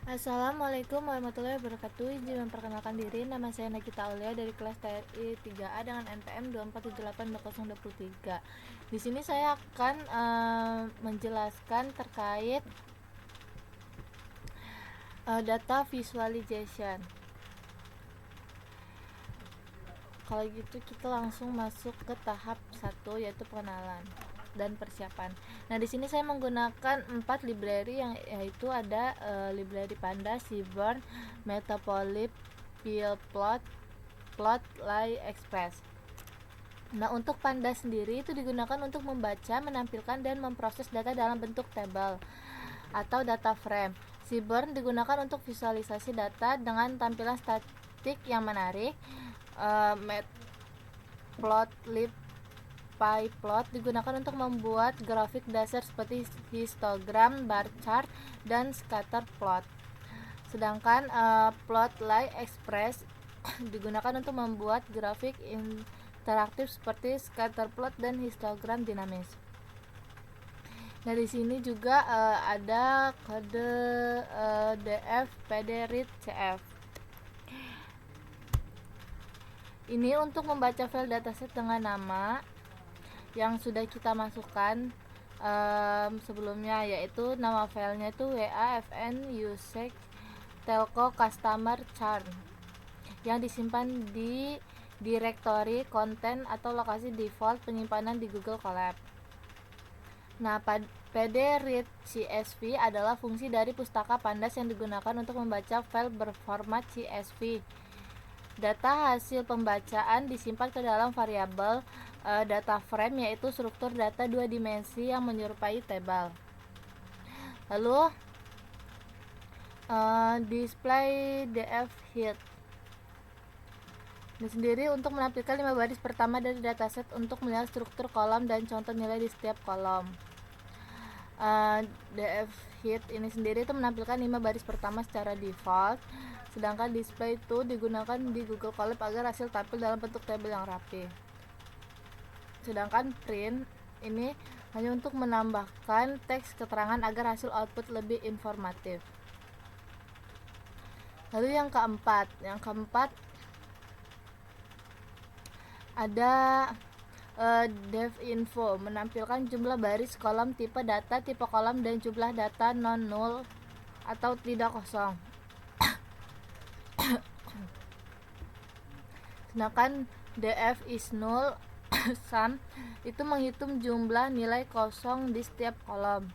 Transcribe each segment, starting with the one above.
Assalamualaikum warahmatullahi wabarakatuh. Izin memperkenalkan diri, nama saya Nagita Aulia dari kelas TRI 3A dengan NPM 2478203. Di sini saya akan menjelaskan terkait data visualization. Kalau gitu kita langsung masuk ke tahap 1, yaitu pengenalan dan persiapan. Nah, di sini saya menggunakan 4 library yaitu ada library Pandas, Seaborn, Matplotlib, Plot, Plotly Express. Nah, untuk Pandas sendiri itu digunakan untuk membaca, menampilkan, dan memproses data dalam bentuk tabel atau data frame. Seaborn digunakan untuk visualisasi data dengan tampilan statik yang menarik. Matplotlib PyPlot digunakan untuk membuat grafik dasar seperti histogram, bar chart, dan scatter plot. Sedangkan Plotly Express digunakan untuk membuat grafik interaktif seperti scatter plot dan histogram dinamis. Nah, di sini juga ada kode df pdread cf. Ini untuk membaca file dataset dengan nama yang sudah kita masukkan sebelumnya, yaitu nama filenya itu WAFN usage telco customer chart yang disimpan di direktori konten atau lokasi default penyimpanan di Google Colab. Nah, pdread CSV adalah fungsi dari pustaka Pandas yang digunakan untuk membaca file berformat CSV. Data hasil pembacaan disimpan ke dalam variabel data frame, yaitu struktur data 2 dimensi yang menyerupai tabel. Lalu display df head ini sendiri untuk menampilkan 5 baris pertama dari dataset untuk melihat struktur kolom dan contoh nilai di setiap kolom. Df head ini sendiri itu menampilkan 5 baris pertama secara default, sedangkan display itu digunakan di Google Colab agar hasil tampil dalam bentuk tabel yang rapi. Sedangkan print ini hanya untuk menambahkan teks keterangan agar hasil output lebih informatif. Lalu yang keempat ada dev info, menampilkan jumlah baris kolom, tipe data, tipe kolom, dan jumlah data non-null atau tidak kosong. Sedangkan df is null sum itu menghitung jumlah nilai kosong di setiap kolom.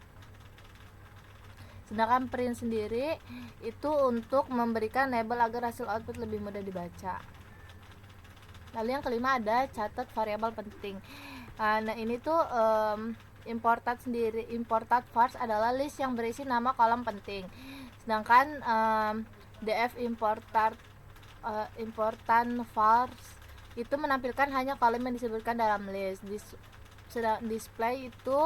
Sedangkan print sendiri itu untuk memberikan label agar hasil output lebih mudah dibaca. Lalu yang kelima ada catat variabel penting. Nah, ini tuh imported vars adalah list yang berisi nama kolom penting. Sedangkan df important vars itu menampilkan hanya kolom yang disebutkan dalam list. Display itu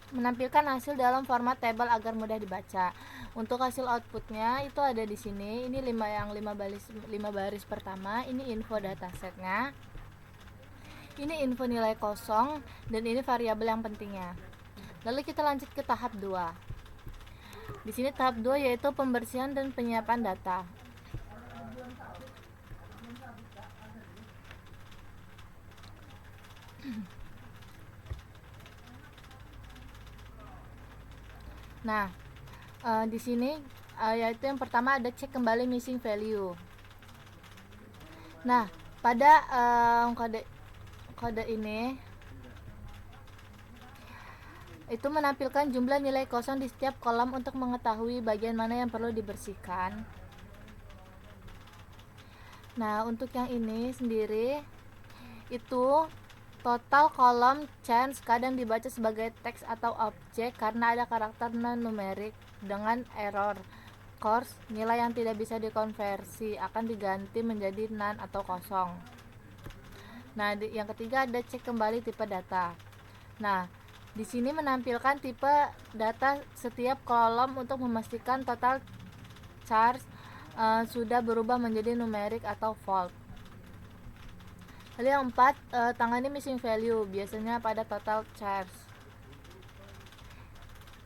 menampilkan hasil dalam format table agar mudah dibaca. Untuk hasil outputnya itu ada di sini. Ini 5 baris pertama. Ini info datasetnya. Ini info nilai kosong dan ini variabel yang pentingnya. Lalu kita lanjut ke tahap 2. Di sini tahap 2 yaitu pembersihan dan penyiapan data. Nah, di sini yaitu yang pertama ada cek kembali missing value. Nah, pada kode ini itu menampilkan jumlah nilai kosong di setiap kolom untuk mengetahui bagian mana yang perlu dibersihkan. Nah, untuk yang ini sendiri itu total kolom change kadang dibaca sebagai teks atau objek karena ada karakter non-numerik dengan error. Course, nilai yang tidak bisa dikonversi akan diganti menjadi none atau kosong. Nah, yang ketiga ada cek kembali tipe data. Nah, di sini menampilkan tipe data setiap kolom untuk memastikan total charge sudah berubah menjadi numerik atau volt. Lalu yang 4, tangani missing value biasanya pada total charge.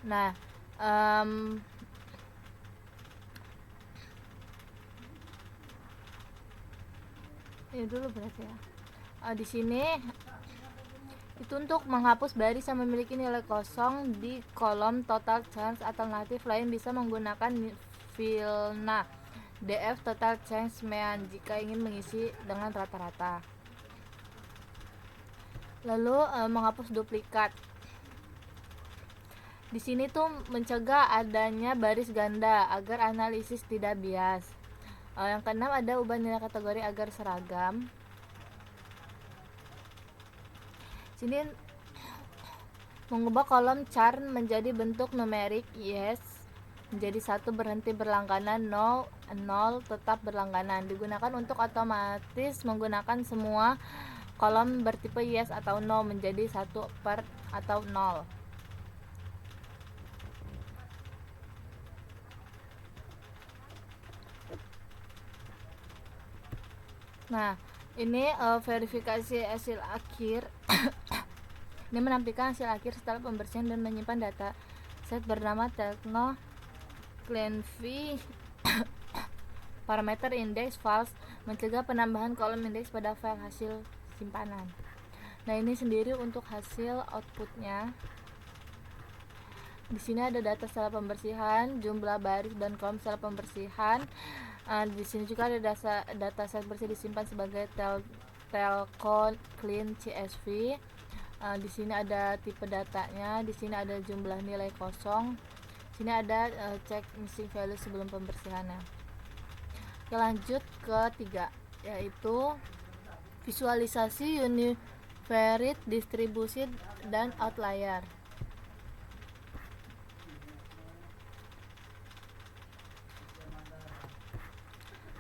Nah, ini dulu berarti ya. Di sini itu untuk menghapus baris yang memiliki nilai kosong di kolom total change. Alternatif lain bisa menggunakan filna df total change mean jika ingin mengisi dengan rata-rata. Lalu menghapus duplikat. Di sini tuh mencegah adanya baris ganda agar analisis tidak bias. Yang keenam ada ubah nilai kategori agar seragam. Sini mengubah kolom chart menjadi bentuk numerik yes menjadi 1 berhenti berlangganan, 0 tetap berlangganan. Digunakan untuk otomatis menggunakan semua kolom bertipe yes atau no menjadi 1 per atau 0. Nah, ini verifikasi hasil akhir. Ini menampilkan hasil akhir setelah pembersihan dan menyimpan data set bernama Techno Cleanv parameter index false, mencegah penambahan kolom indeks pada file hasil simpanan. Nah, ini sendiri untuk hasil outputnya. Di sini ada data setelah pembersihan, jumlah baris dan kolom setelah pembersihan. Di sini juga ada data set bersih disimpan sebagai telco clean csv. Di sini ada tipe datanya, di sini ada jumlah nilai kosong, di sini ada cek missing value sebelum pembersihannya. Oke, lanjut ke 3, yaitu visualisasi univariate distribusi dan outlier.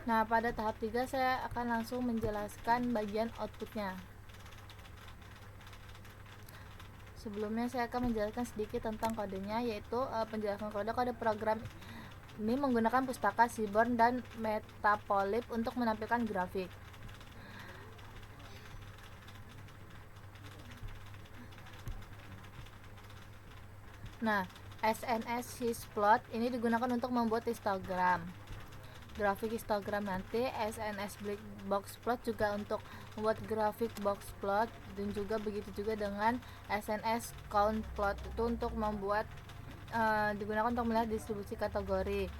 Nah, pada tahap 3 saya akan langsung menjelaskan bagian outputnya. Sebelumnya saya akan menjelaskan sedikit tentang kodenya, yaitu penjelasan kode program ini menggunakan pustaka Seaborn dan Metapolyp untuk menampilkan grafik. Nah, SNS Histplot ini digunakan untuk membuat histogram, grafik histogram. Nanti SNS Box Plot juga untuk membuat grafik box plot, dan juga begitu juga dengan SNS Count Plot itu untuk membuat digunakan untuk melihat distribusi kategori.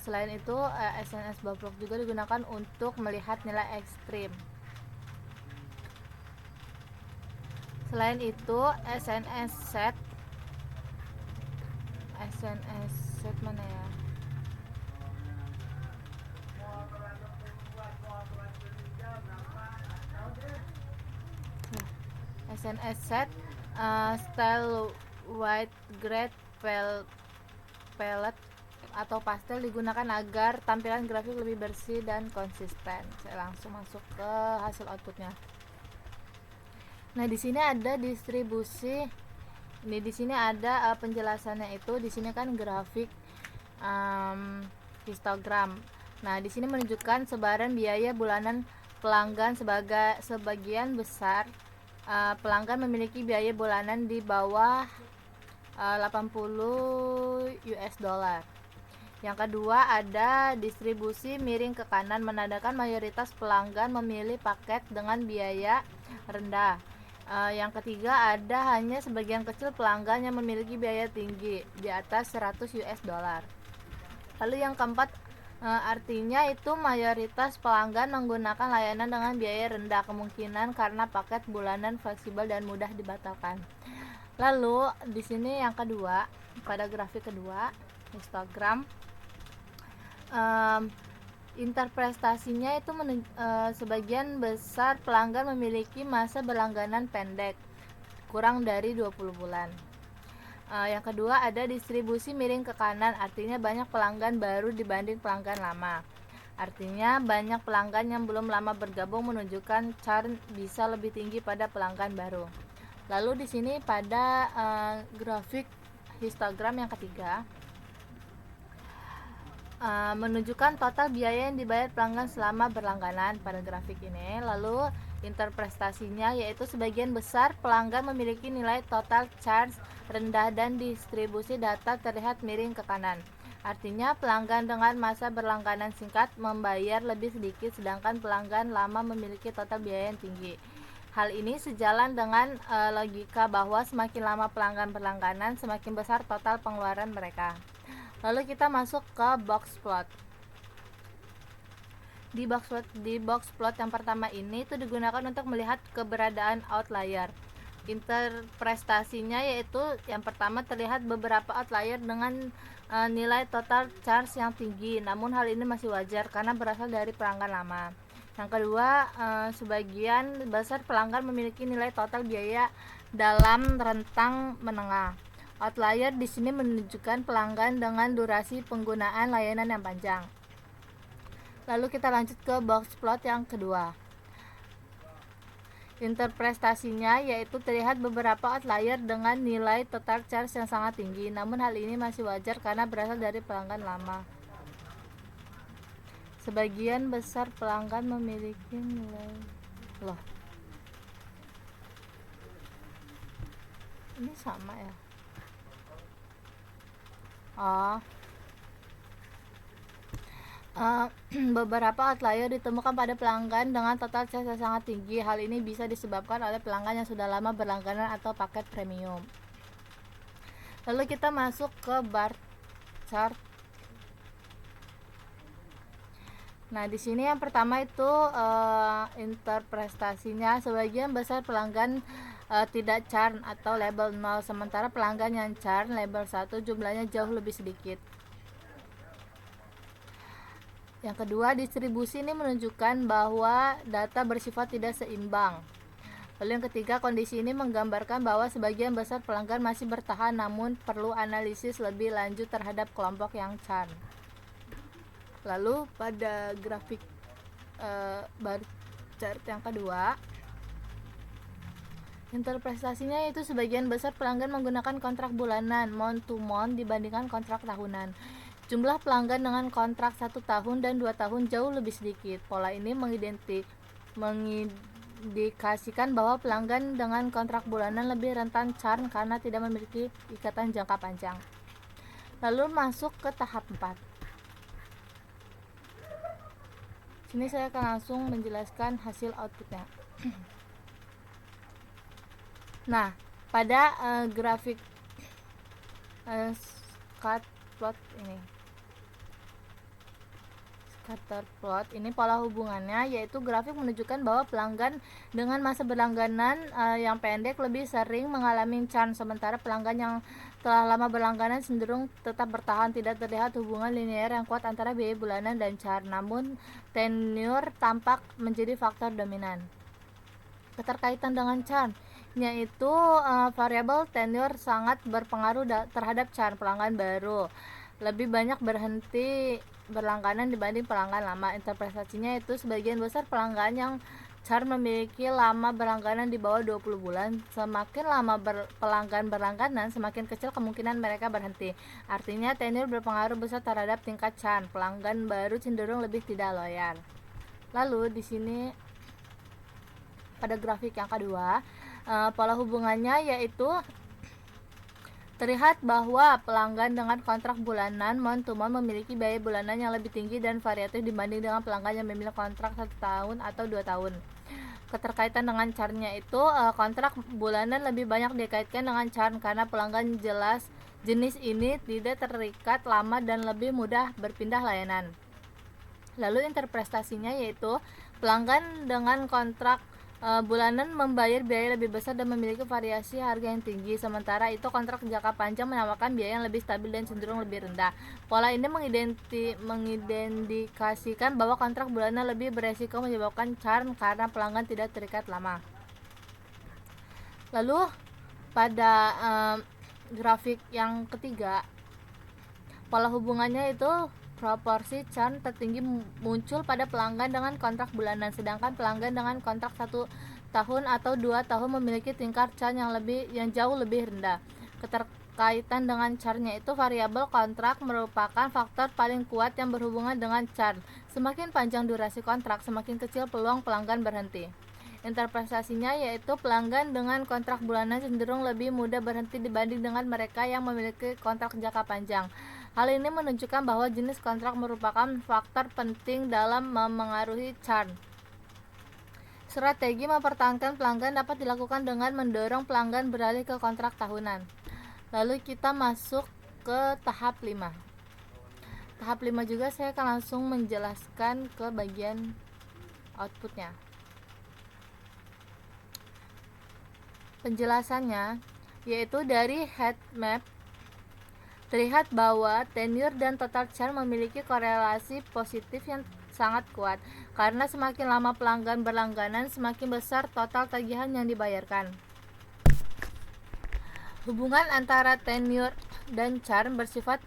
Selain itu SNS Box Plot juga digunakan untuk melihat nilai ekstrim. Selain itu SNS set mana ya? SNS set style white grade palette atau pastel digunakan agar tampilan grafik lebih bersih dan konsisten. Saya langsung masuk ke hasil outputnya. Nah, di sini ada distribusi. Ini di sini ada penjelasannya itu. Di sini kan grafik histogram. Nah, di sini menunjukkan sebaran biaya bulanan pelanggan. Sebagian besar pelanggan memiliki biaya bulanan di bawah 80 US dollar. Yang kedua ada distribusi miring ke kanan, menandakan mayoritas pelanggan memilih paket dengan biaya rendah. Yang ketiga ada hanya sebagian kecil pelanggan yang memiliki biaya tinggi di atas 100 US dollar. Lalu yang keempat artinya itu mayoritas pelanggan menggunakan layanan dengan biaya rendah, kemungkinan karena paket bulanan fleksibel dan mudah dibatalkan. Lalu di sini yang kedua, pada grafik kedua histogram, interpretasinya itu sebagian besar pelanggan memiliki masa berlangganan pendek, kurang dari 20 bulan. Yang kedua ada distribusi miring ke kanan, artinya banyak pelanggan baru dibanding pelanggan lama. Artinya banyak pelanggan yang belum lama bergabung, menunjukkan churn bisa lebih tinggi pada pelanggan baru. Lalu di sini pada grafik histogram yang ketiga, menunjukkan total biaya yang dibayar pelanggan selama berlangganan pada grafik ini. Lalu interpretasinya yaitu sebagian besar pelanggan memiliki nilai total charge rendah dan distribusi data terlihat miring ke kanan. Artinya pelanggan dengan masa berlangganan singkat membayar lebih sedikit, sedangkan pelanggan lama memiliki total biaya yang tinggi. Hal ini sejalan dengan logika bahwa semakin lama pelanggan berlangganan, semakin besar total pengeluaran mereka. Lalu kita masuk ke box plot. Di box plot yang pertama ini itu digunakan untuk melihat keberadaan outlier. Interpretasinya yaitu yang pertama, terlihat beberapa outlier dengan nilai total charge yang tinggi, namun hal ini masih wajar karena berasal dari pelanggan lama. Yang kedua, sebagian besar pelanggan memiliki nilai total biaya dalam rentang menengah. Outlier di sini menunjukkan pelanggan dengan durasi penggunaan layanan yang panjang. Lalu kita lanjut ke box plot yang kedua. Interpretasinya yaitu terlihat beberapa outlier dengan nilai total charge yang sangat tinggi, namun hal ini masih wajar karena berasal dari pelanggan lama. Sebagian besar pelanggan memiliki nilai ini sama ya. Beberapa outlier ditemukan pada pelanggan dengan total charge yang sangat tinggi. Hal ini bisa disebabkan oleh pelanggan yang sudah lama berlangganan atau paket premium. Lalu kita masuk ke bar chart. Nah, di sini yang pertama itu interpretasinya, sebagian besar pelanggan tidak churn atau label 0, sementara pelanggan yang churn label 1 jumlahnya jauh lebih sedikit. Yang kedua, distribusi ini menunjukkan bahwa data bersifat tidak seimbang. Lalu yang ketiga, kondisi ini menggambarkan bahwa sebagian besar pelanggan masih bertahan, namun perlu analisis lebih lanjut terhadap kelompok yang churn. Lalu pada grafik bar chart yang kedua, interpretasinya yaitu sebagian besar pelanggan menggunakan kontrak bulanan month to month dibandingkan kontrak tahunan. Jumlah pelanggan dengan kontrak 1 tahun dan 2 tahun jauh lebih sedikit. Pola ini mengindikasikan bahwa pelanggan dengan kontrak bulanan lebih rentan churn karena tidak memiliki ikatan jangka panjang. Lalu masuk ke tahap 4. Sini saya akan langsung menjelaskan hasil outputnya. Nah, pada grafik scatter plot ini pola hubungannya yaitu grafik menunjukkan bahwa pelanggan dengan masa berlangganan yang pendek lebih sering mengalami churn, sementara pelanggan yang telah lama berlangganan cenderung tetap bertahan. Tidak terlihat hubungan linear yang kuat antara biaya bulanan dan churn, namun tenure tampak menjadi faktor dominan. Keterkaitan dengan churn yaitu variabel tenure sangat berpengaruh terhadap churn. Pelanggan baru lebih banyak berhenti berlangganan dibanding pelanggan lama. Interpretasinya itu sebagian besar pelanggan yang churn memiliki lama berlangganan di bawah 20 bulan. Semakin lama pelanggan berlangganan, semakin kecil kemungkinan mereka berhenti. Artinya tenure berpengaruh besar terhadap tingkat churn. Pelanggan baru cenderung lebih tidak loyal. Lalu di sini pada grafik yang kedua, pola hubungannya yaitu terlihat bahwa pelanggan dengan kontrak bulanan month to month memiliki biaya bulanan yang lebih tinggi dan variatif dibanding dengan pelanggan yang memiliki kontrak 1 tahun atau 2 tahun. Keterkaitan dengan churn-nya itu kontrak bulanan lebih banyak dikaitkan dengan churn karena pelanggan jenis ini tidak terikat lama dan lebih mudah berpindah layanan. Lalu interpretasinya yaitu pelanggan dengan kontrak bulanan membayar biaya lebih besar dan memiliki variasi harga yang tinggi, sementara itu kontrak jangka panjang menawarkan biaya yang lebih stabil dan cenderung lebih rendah. Pola ini mengindikasikan bahwa kontrak bulanan lebih beresiko menyebabkan churn karena pelanggan tidak terikat lama. Lalu pada grafik yang ketiga, pola hubungannya itu proporsi churn tertinggi muncul pada pelanggan dengan kontrak bulanan, sedangkan pelanggan dengan kontrak 1 tahun atau 2 tahun memiliki tingkat churn yang jauh lebih rendah. Keterkaitan dengan churn-nya itu variabel kontrak merupakan faktor paling kuat yang berhubungan dengan churn. Semakin panjang durasi kontrak, semakin kecil peluang pelanggan berhenti. Interpretasinya yaitu pelanggan dengan kontrak bulanan cenderung lebih mudah berhenti dibanding dengan mereka yang memiliki kontrak jangka panjang. Hal ini menunjukkan bahwa jenis kontrak merupakan faktor penting dalam memengaruhi churn. Strategi mempertahankan pelanggan dapat dilakukan dengan mendorong pelanggan beralih ke kontrak tahunan. Lalu kita masuk ke tahap 5. Tahap 5 juga saya akan langsung menjelaskan ke bagian outputnya. Penjelasannya yaitu dari heat map terlihat bahwa tenure dan total churn memiliki korelasi positif yang sangat kuat, karena semakin lama pelanggan berlangganan, semakin besar total tagihan yang dibayarkan. Hubungan antara tenure dan churn bersifat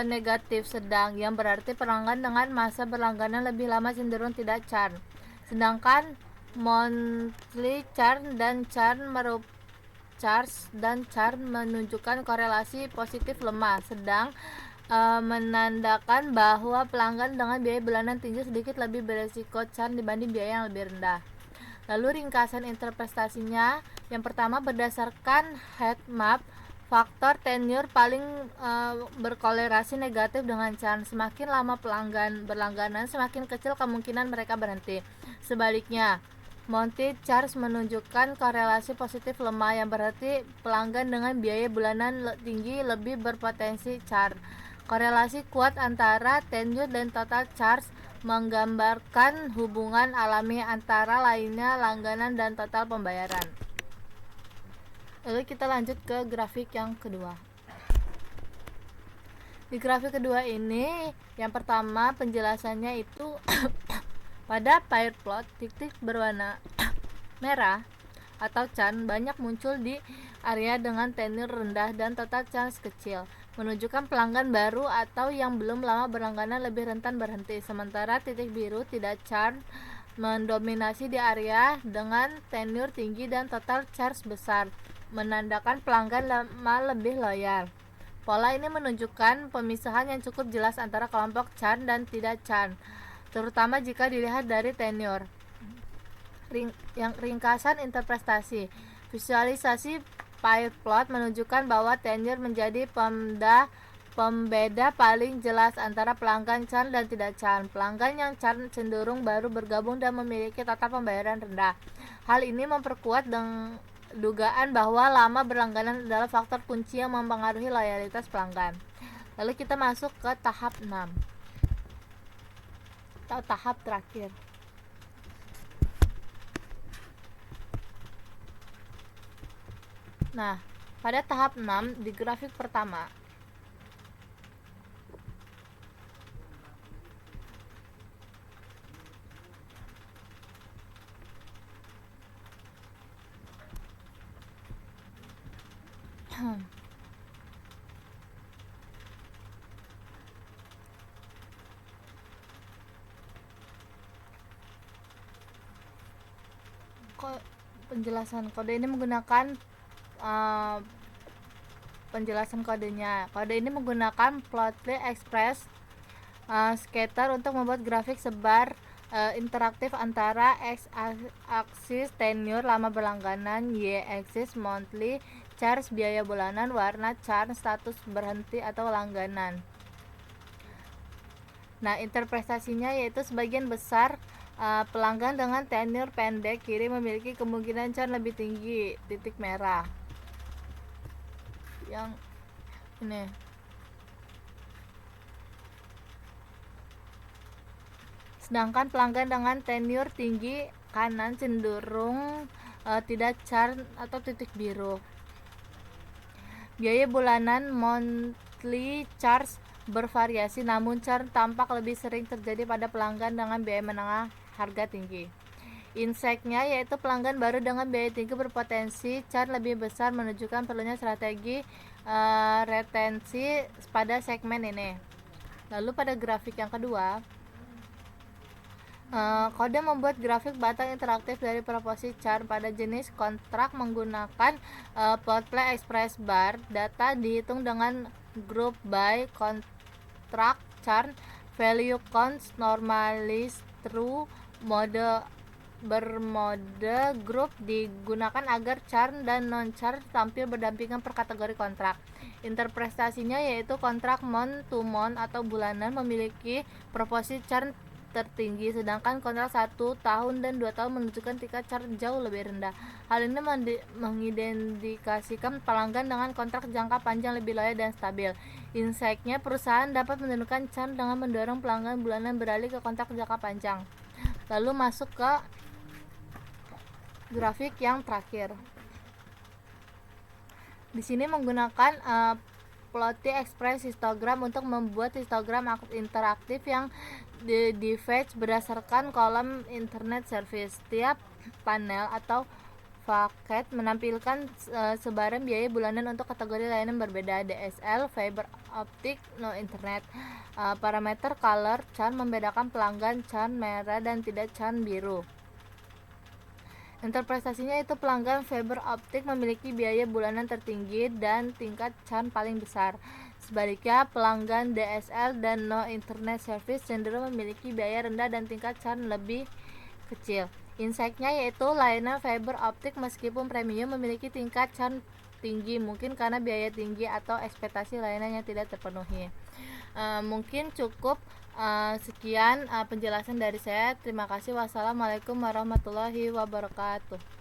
negatif sedang, yang berarti pelanggan dengan masa berlangganan lebih lama cenderung tidak churn. Sedangkan monthly churn dan churn menunjukkan korelasi positif lemah sedang, menandakan bahwa pelanggan dengan biaya bulanan tinggi sedikit lebih beresiko churn dibanding biaya yang lebih rendah. Lalu ringkasan interpretasinya, yang pertama berdasarkan heat map, faktor tenure paling berkorelasi negatif dengan churn. Semakin lama pelanggan berlangganan, semakin kecil kemungkinan mereka berhenti. Sebaliknya, monthly charge menunjukkan korelasi positif lemah, yang berarti pelanggan dengan biaya bulanan tinggi lebih berpotensi churn. Korelasi kuat antara tenure dan total charge menggambarkan hubungan alami antara lainnya langganan dan total pembayaran. Lalu kita lanjut ke grafik yang kedua. Di grafik kedua ini, yang pertama penjelasannya itu pada pie plot, titik berwarna merah atau churn banyak muncul di area dengan tenure rendah dan total churn kecil, menunjukkan pelanggan baru atau yang belum lama berlangganan lebih rentan berhenti. Sementara titik biru tidak churn mendominasi di area dengan tenure tinggi dan total charge besar, menandakan pelanggan lama lebih loyal. Pola ini menunjukkan pemisahan yang cukup jelas antara kelompok churn dan tidak churn, terutama jika dilihat dari tenure. Yang ringkasan interpretasi, visualisasi pie plot menunjukkan bahwa tenure menjadi pembeda paling jelas antara pelanggan churn dan tidak churn. Pelanggan yang churn cenderung baru bergabung dan memiliki total pembayaran rendah. Hal ini memperkuat dugaan bahwa lama berlangganan adalah faktor kunci yang mempengaruhi loyalitas pelanggan. Lalu kita masuk ke tahap 6 atau tahap terakhir. Nah, pada tahap 6 di grafik pertama, penjelasan kode ini menggunakan penjelasan kodenya. Kode ini menggunakan Plotly Express scatter untuk membuat grafik sebar interaktif antara x-aksis tenure lama berlangganan, y-aksis monthly charge biaya bulanan, warna churn status berhenti atau langganan. Nah, interpretasinya yaitu sebagian besar pelanggan dengan tenure pendek kiri memiliki kemungkinan churn lebih tinggi, titik merah. Yang ini. Sedangkan pelanggan dengan tenure tinggi kanan cenderung tidak churn atau titik biru. Biaya bulanan monthly charge bervariasi, namun churn tampak lebih sering terjadi pada pelanggan dengan biaya menengah harga tinggi. Insight-nya yaitu pelanggan baru dengan biaya tinggi berpotensi churn lebih besar, menunjukkan perlunya strategi retensi pada segmen ini. Lalu pada grafik yang kedua, kode membuat grafik batang interaktif dari proporsi churn pada jenis kontrak menggunakan Plotly Express bar. Data dihitung dengan group by contract churn value counts normalized through mode bermode grup digunakan agar churn dan non-churn tampil berdampingan per kategori kontrak. Interpretasinya yaitu kontrak month to month atau bulanan memiliki proporsi churn tertinggi, sedangkan kontrak 1 tahun dan 2 tahun menunjukkan tingkat churn jauh lebih rendah. Hal ini mengidentifikasikan pelanggan dengan kontrak jangka panjang lebih loyal dan stabil. Insight-nya, perusahaan dapat menurunkan churn dengan mendorong pelanggan bulanan beralih ke kontrak jangka panjang. Lalu masuk ke grafik yang terakhir. Di sini menggunakan Plotly Express histogram untuk membuat histogram interaktif yang di-fetch berdasarkan kolom internet service. Setiap panel atau paket menampilkan sebaran biaya bulanan untuk kategori layanan berbeda: DSL, fiber optic, no internet. Parameter color churn membedakan pelanggan churn merah dan tidak churn biru. Interpretasinya itu pelanggan fiber optik memiliki biaya bulanan tertinggi dan tingkat churn paling besar. Sebaliknya, pelanggan DSL dan no internet service cenderung memiliki biaya rendah dan tingkat churn lebih kecil. Insight-nya yaitu layanan fiber optik meskipun premium memiliki tingkat churn tinggi, mungkin karena biaya tinggi atau ekspektasi layanan yang tidak terpenuhi. Mungkin cukup sekian penjelasan dari saya. Terima kasih. Wassalamualaikum warahmatullahi wabarakatuh.